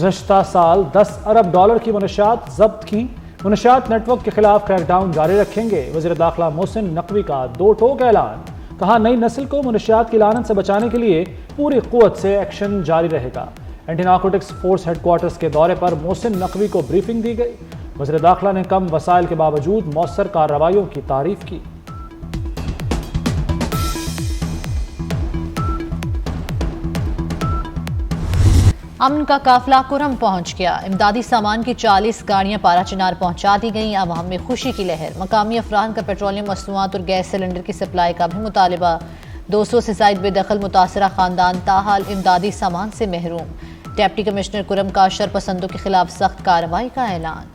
گزشتہ سال 10 ارب ڈالر کی منشیات ضبط کی. منشیات نیٹ ورک کے خلاف کریک ڈاؤن جاری رکھیں گے. وزیر داخلہ محسن نقوی کا دو ٹوک اعلان. کہا نئی نسل کو منشیات کی لعنت سے بچانے کے لیے پوری قوت سے ایکشن جاری رہے گا. Anti narcotics force headquarters کے دورے پر محسن نقوی کو بریفنگ دی گئی. وزیر داخلہ نے کم وسائل کے باوجود مؤثر کارروائیوں کی تعریف کی. امن کا قافلہ کرم پہنچ گیا. امدادی سامان کی 40 گاڑیاں پارا چنار پہنچا دی گئیں. عوام میں خوشی کی لہر. مقامی افراد کا پیٹرولیم مصنوعات اور گیس سلنڈر کی سپلائی کا بھی مطالبہ. 200 سے زائد بے دخل متاثرہ خاندان تاحال امدادی سامان سے محروم. ڈپٹی کمشنر کرم کا شرپسندوں کے خلاف سخت کارروائی کا اعلان.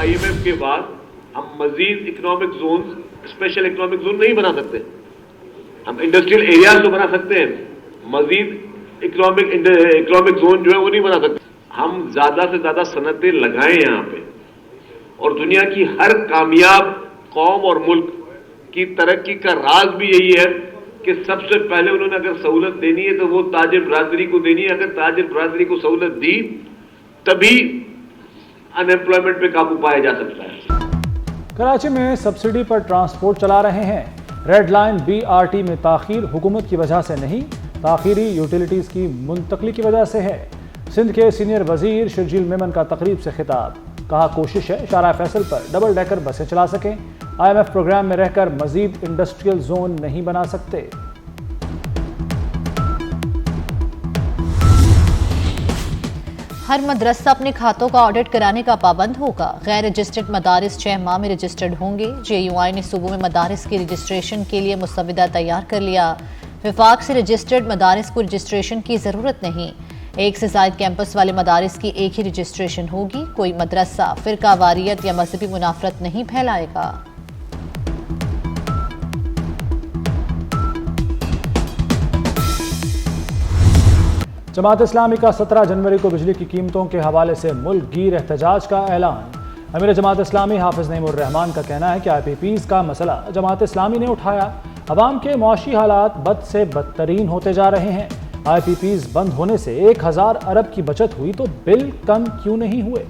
IMF کے بعد ہم مزید economic zone, special economic zone نہیں بنا سکتے. ہم انڈسٹریل ایریاز تو بنا سکتے ہیں، مزید اکنامک زون جو ہے وہ نہیں بنا سکتے. ہم زیادہ سے زیادہ صنعتیں لگائیں یہاں پہ، اور دنیا کی ہر کامیاب قوم اور ملک کی ترقی کا راز بھی یہی ہے کہ سب سے پہلے انہوں نے اگر سہولت دینی ہے تو وہ تاجر برادری کو دینی ہے. اگر تاجر برادری کو سہولت دی تبھی انمپلائمنٹ پہ قابو پایا جا سکتا ہے. کراچی میں سبسڈی پر ٹرانسپورٹ چلا رہے ہیں. ریڈ لائن BRT میں تاخیر حکومت کی وجہ سے نہیں، تاخیری یوٹیلیٹیز کی منتقلی کی وجہ سے ہے. سندھ کے سینئر وزیر شرجیل میمن کا تقریب سے خطاب. کہا کوشش ہے شارع فیصل پر ڈبل ڈیکر بسیں چلا سکیں. IMF پروگرام میں رہ کر مزید انڈسٹریل زون نہیں بنا سکتے. ہر مدرسہ اپنے کھاتوں کا آڈٹ کرانے کا پابند ہوگا. غیر رجسٹرڈ مدارس 6 ماہ میں رجسٹرڈ ہوں گے. JUI نے صوبوں میں مدارس کی رجسٹریشن کے لیے مسودہ تیار کر لیا. وفاق سے رجسٹرڈ مدارس کو رجسٹریشن کی ضرورت نہیں. 1 سے زائد کیمپس والے مدارس کی ایک ہی رجسٹریشن ہوگی. کوئی مدرسہ فرقہ واریت یا مذہبی منافرت نہیں پھیلائے گا. جماعت اسلامی کا 17 جنوری کو بجلی کی قیمتوں کے حوالے سے ملک گیر احتجاج کا اعلان. امیر جماعت اسلامی حافظ نعیم الرحمان کا کہنا ہے کہ IPPs کا مسئلہ جماعت اسلامی نے اٹھایا. عوام کے معاشی حالات بد سے بدترین ہوتے جا رہے ہیں. IPPs بند ہونے سے 1000 ارب کی بچت ہوئی تو بل کم کیوں نہیں ہوئے؟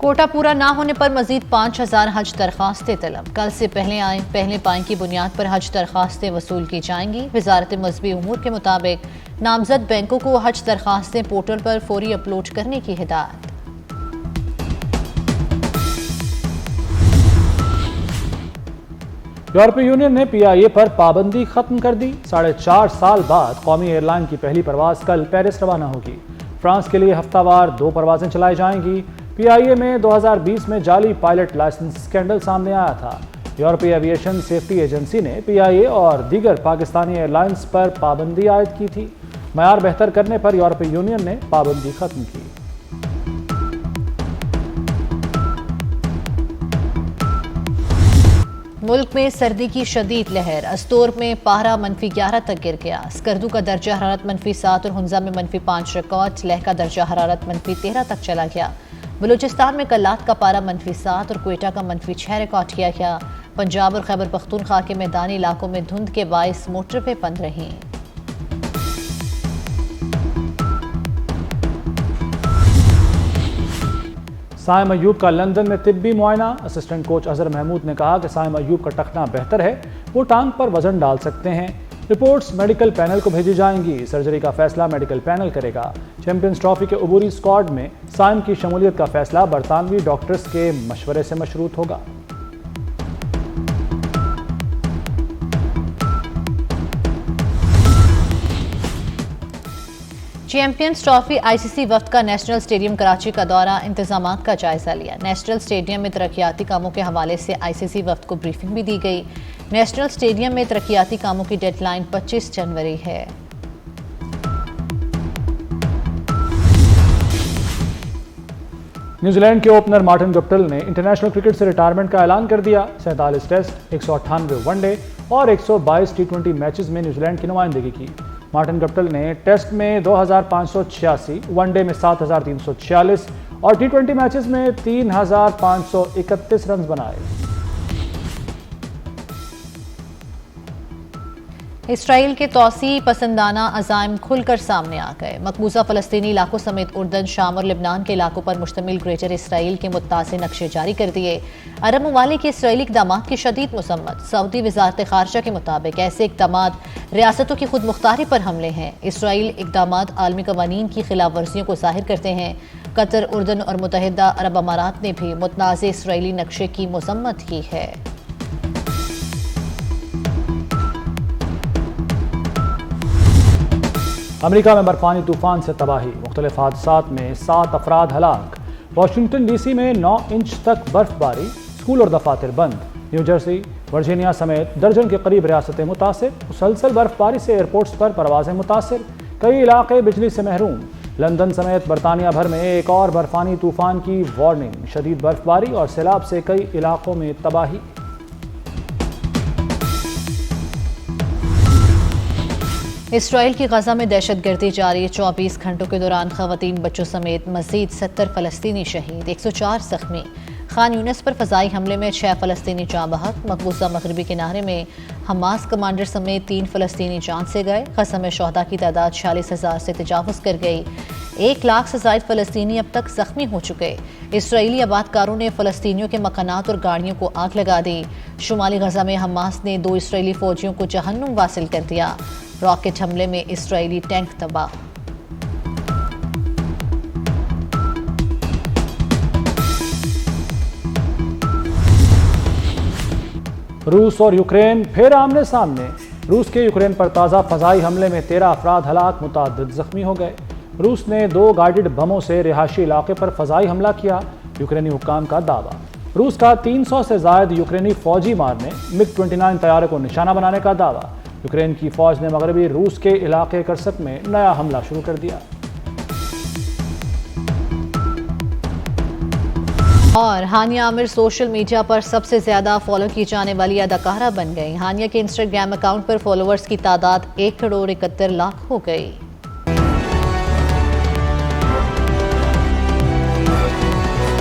کوٹا پورا نہ ہونے پر مزید 5000 حج درخواستیں طلب. کل سے پہلے پائیں کی بنیاد پر حج درخواستیں وصول کی جائیں گی. وزارت مذہبی امور کے مطابق نامزد بینکوں کو حج درخواستیں پورٹل پر فوری اپلوڈ کرنے کی ہدایت. یورپی یونین نے PIA پر پابندی ختم کر دی. 4.5 سال بعد قومی ایئر لائن کی پہلی پرواز کل پیرس روانہ ہوگی. فرانس کے لیے ہفتہ وار 2 پروازیں چلائی جائیں گی. PIA میں 2020 میں جعلی پائلٹ لائسنس اسکینڈل سامنے آیا تھا. یورپی ایویشن سیفٹی ایجنسی نے PIA اور دیگر پاکستانی ایئر لائنز پر پابندی عائد کی تھی. معیار بہتر کرنے پر یورپی یونین نے پابندی ختم کی. ملک میں سردی کی شدید لہر. استور میں پارہ -11 تک گر گیا. اسکردو کا درجہ حرارت -7 اور ہنزا میں -5 ریکارڈ. لہ کا درجہ حرارت -13 تک چلا گیا. بلوچستان میں کلات کا پارہ -7 اور کوئٹہ کا -6 ریکارڈ کیا گیا. پنجاب اور خیبر پختونخوا کے میدانی علاقوں میں دھند کے باعث موٹر وے بند رہیں. سائم ایوب کا لندن میں طبی معائنہ. اسسٹنٹ کوچ اظہر محمود نے کہا کہ سائم ایوب کا ٹخنا بہتر ہے، وہ ٹانگ پر وزن ڈال سکتے ہیں. رپورٹس میڈیکل پینل کو بھیجی جائیں گی. سرجری کا فیصلہ میڈیکل پینل کرے گا. چیمپئنز ٹرافی کے عبوری اسکواڈ میں سائم کی شمولیت کا فیصلہ برطانوی ڈاکٹرز کے مشورے سے مشروط ہوگا. چیمپئنز ٹرافی ICC وفد کا نیشنل اسٹیڈیم کراچی کا دورہ. انتظامات کا جائزہ لیا. نیشنل اسٹیڈیم میں ترقیاتی کاموں کے حوالے سے ICC وفد کو بریفنگ بھی دی گئی. نیشنل اسٹیڈیم میں ترقیاتی کاموں کی ڈیڈ لائن 25 جنوری ہے. نیوزی لینڈ کے اوپنر مارٹن گپٹل نے انٹرنیشنل کرکٹ سے ریٹائرمنٹ کا اعلان کر دیا. 47 ٹیسٹ، 198 ون ڈے اور 122 T20 میچز میں نیوزی لینڈ کی نمائندگی کی. مارٹن گپٹل نے ٹیسٹ میں 2586، ون ڈے میں 7346 اور T20 میچز میں 3,531 رنز بنائے۔ اسرائیل کے توسیع پسندانہ عزائم کھل کر سامنے آ گئے۔ مقبوضہ فلسطینی علاقوں سمیت اردن، شام اور لبنان کے علاقوں پر مشتمل گریٹر اسرائیل کے متعدد نقشے جاری کر دیے۔ عرب ممالک کے اسرائیلی اقدامات کی شدید مذمت۔ سعودی وزارت خارجہ کے مطابق ایسے اقدامات ریاستوں کی خود مختاری پر حملے ہیں۔ اسرائیل اقدامات عالمی قوانین کی خلاف ورزیوں کو ظاہر کرتے ہیں۔ قطر، اردن اور متحدہ عرب امارات نے بھی متنازع اسرائیلی نقشے کی مذمت کی ہے۔ امریکہ میں برفانی طوفان سے تباہی، مختلف حادثات میں 7 افراد ہلاک۔ واشنگٹن ڈی سی میں 9 انچ تک برف باری، اسکول اور دفاتر بند۔ نیو جرسی، ورجینیا سمیت درجن کے قریب ریاستیں متاثر۔ مسلسل برف باری سے ایئرپورٹس پر پروازیں متاثر، کئی علاقے بجلی سے محروم۔ لندن سمیت برطانیہ بھر میں ایک اور برفانی طوفان کی وارننگ، شدید برف باری اور سیلاب سے کئی علاقوں میں تباہی۔ اسرائیل کی غزہ میں دہشت گردی جاری، 24 گھنٹوں کے دوران خواتین، بچوں سمیت مزید 70 فلسطینی شہید، 104 زخمی۔ خان یونس پر فضائی حملے میں 6 فلسطینی جاں بحق۔ مقبوضہ مغربی کنارے میں حماس کمانڈر سمیت 3 فلسطینی جان سے گئے۔ غزہ میں شہداء کی تعداد 46,000 سے تجاوز کر گئی۔ 1 لاکھ سے زائد فلسطینی اب تک زخمی ہو چکے۔ اسرائیلی آبادکاروں نے فلسطینیوں کے مکانات اور گاڑیوں کو آگ لگا دی۔ شمالی غزہ میں حماس نے 2 اسرائیلی فوجیوں کو جہنم واصل کر دیا۔ راکٹ حملے میں اسرائیلی ٹینک تباہ۔ روس اور یوکرین پھر آمنے سامنے۔ روس کے یوکرین پر تازہ فضائی حملے میں 13 افراد ہلاک، متعدد زخمی ہو گئے۔ روس نے 2 گائیڈڈ بموں سے رہائشی علاقے پر فضائی حملہ کیا، یوکرینی حکام کا دعویٰ۔ روس کا 300 سے زائد یوکرینی فوجی مارنے، MiG-29 طیارے کو نشانہ بنانے کا دعویٰ۔ یوکرین کی فوج نے مغربی روس کے علاقے کرسک میں نیا حملہ شروع کر دیا۔ اور ہانیہ عامر سوشل میڈیا پر سب سے زیادہ فالو کی جانے والی اداکارہ بن گئی۔ ہانیہ کے انسٹاگرام اکاؤنٹ پر فالوورز کی تعداد 1.71 کروڑ ہو گئی۔